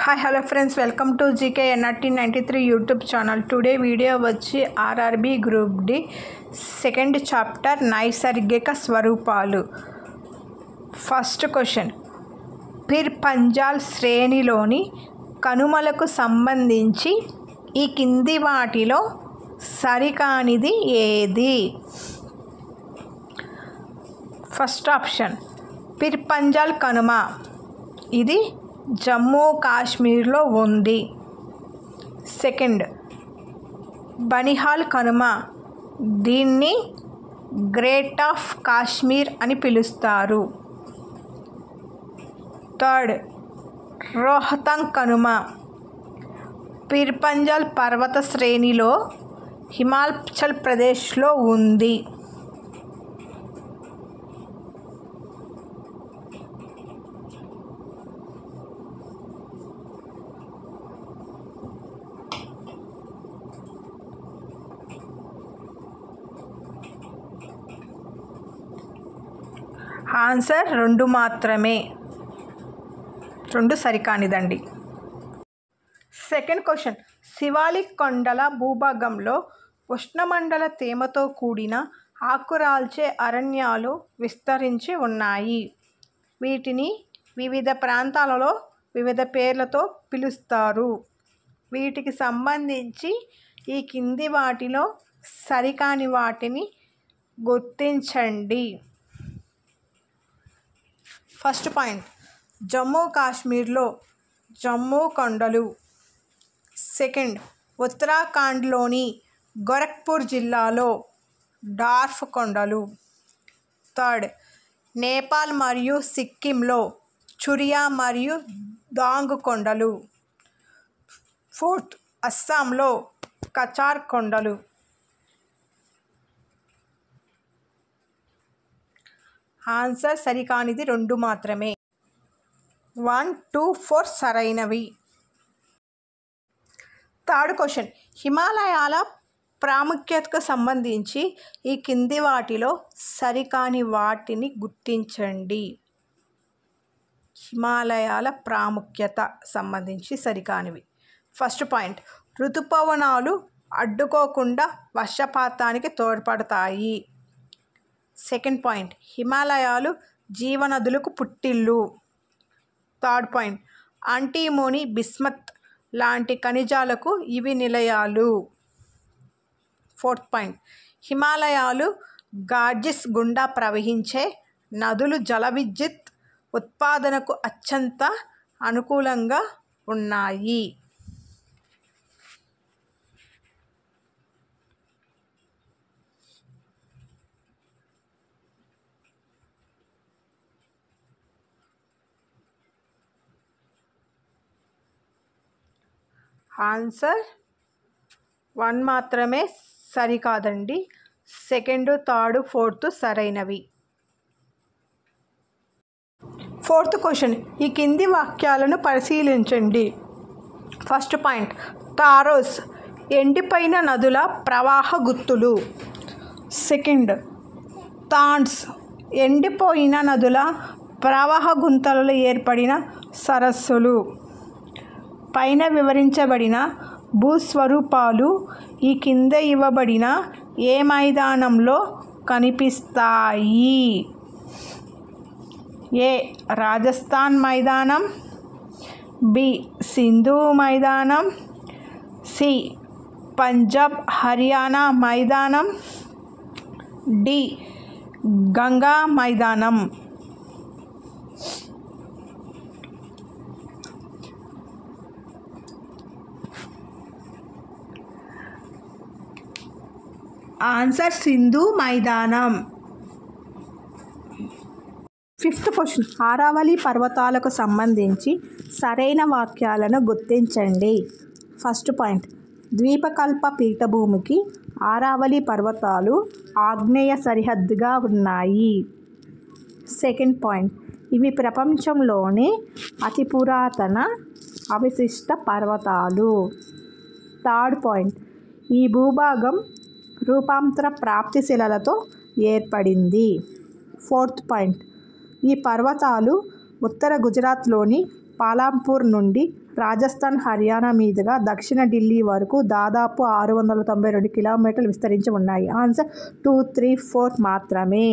Hi hello friends, welcome to GK NRT 93 YouTube channel. Today video వచ్చి RRB group D second chapter నైసర్గిక స్వరూపాలు. First question, Pir Panjal శ్రేణిలోని కనుమలకు సంబంధించి ఈ కింది వాటిలో సరికానిది ఏది? ఫస్ట్ ఆప్షన్ పిర్ పంజాల్ కనుమ, ఇది జమ్మూ కాశ్మీర్లో ఉంది. సెకండ్, బనిహాల్ కనుమ, దీన్ని గ్రేట్ ఆఫ్ కాశ్మీర్ అని పిలుస్తారు. థర్డ్, రోహతంగ్ కనుమ, పిర్ పంజాల్ పర్వత శ్రేణిలో హిమాచల్ ప్రదేశ్లో ఉంది. ఆన్సర్ రెండు మాత్రమే, రెండు సరికానిదండి. సెకండ్ క్వశ్చన్, శివాలిక్ కొండల భూభాగంలో ఉష్ణమండల తేమతో కూడిన ఆకురాల్చే అరణ్యాలు విస్తరించి ఉన్నాయి. వీటిని వివిధ ప్రాంతాలలో వివిధ పేర్లతో పిలుస్తారు. వీటికి సంబంధించి ఈ కింది వాటిలో సరికాని వాటిని గుర్తించండి. ఫస్ట్ పాయింట్, జమ్మూ కాశ్మీర్లో జమ్మూ కొండలు. సెకండ్, ఉత్తరాఖండ్లోని గోరఖ్పూర్ జిల్లాలో డార్ఫ్ కొండలు. థర్డ్, నేపాల్ మరియు సిక్కింలో చురియా మరియు దాంగ్ కొండలు. ఫోర్త్, అస్సాంలో కచార్ కొండలు. ఆన్సర్ సరికానిది రెండు మాత్రమే. 1, 2, 4 సరైనవి. థర్డ్ క్వశ్చన్, హిమాలయాల ప్రాముఖ్యతకు సంబంధించి ఈ కింది వాటిలో సరికాని వాటిని గుర్తించండి. హిమాలయాల ప్రాముఖ్యత సంబంధించి సరికానివి. ఫస్ట్ పాయింట్, ఋతుపవనాలు అడ్డుకోకుండా వర్షపాతానికి తోడ్పడతాయి. సెకండ్ పాయింట్, హిమాలయాలు జీవనదులకు పుట్టిల్లు. థర్డ్ పాయింట్, యాంటీమోనీ, బిస్మత్ లాంటి ఖనిజాలకు ఇవి నిలయాలు. ఫోర్త్ పాయింట్, హిమాలయాలు గార్జెస్ గుండా ప్రవహించే నదులు జల విద్యుత్ ఉత్పాదనకు అత్యంత అనుకూలంగా ఉన్నాయి. ఆన్సర్ 1 మాత్రమే సరికాదండి. సెకండ్, థర్డ్, ఫోర్త్ సరైనవి. ఫోర్త్ క్వశ్చన్, ఈ కింది వాక్యాలను పరిశీలించండి. ఫస్ట్ పాయింట్, తారోస్ ఎండిపోయిన నదుల ప్రవాహ గుర్తులు. సెకండ్, తాండ్స్ ఎండిపోయిన నదుల ప్రవాహ గుంతలలో ఏర్పడిన సరస్సులు. పైన వివరించబడిన భూస్వరూపాలు ఈ కింద ఇవ్వబడిన ఏ మైదానంలో కనిపిస్తాయి? ఏ రాజస్థాన్ మైదానం, బి సింధు మైదానం, సి పంజాబ్ హర్యానా మైదానం, డి గంగా మైదానం. ఆన్సర్ సింధు మైదానం. ఫిఫ్త్ క్వశ్చన్, ఆరావళి పర్వతాలకు సంబంధించి సరైన వాక్యాలను గుర్తించండి. ఫస్ట్ పాయింట్, ద్వీపకల్ప పీఠభూమికి ఆరావళి పర్వతాలు ఆగ్నేయ సరిహద్దుగా ఉన్నాయి. సెకండ్ పాయింట్, ఇవి ప్రపంచంలోనే అతి పురాతన అవశిష్ట పర్వతాలు. థర్డ్ పాయింట్, ఈ భూభాగం రూపాంతర ప్రాప్తిశిలలతో ఏర్పడింది. ఫోర్త్ పాయింట్, ఈ పర్వతాలు ఉత్తర గుజరాత్లోని పాలంపూర్ నుండి రాజస్థాన్, హర్యానా మీదుగా దక్షిణ ఢిల్లీ వరకు దాదాపు 692 కిలోమీటర్లు విస్తరించి ఉన్నాయి. ఆన్సర్ 2, 3, 4 మాత్రమే.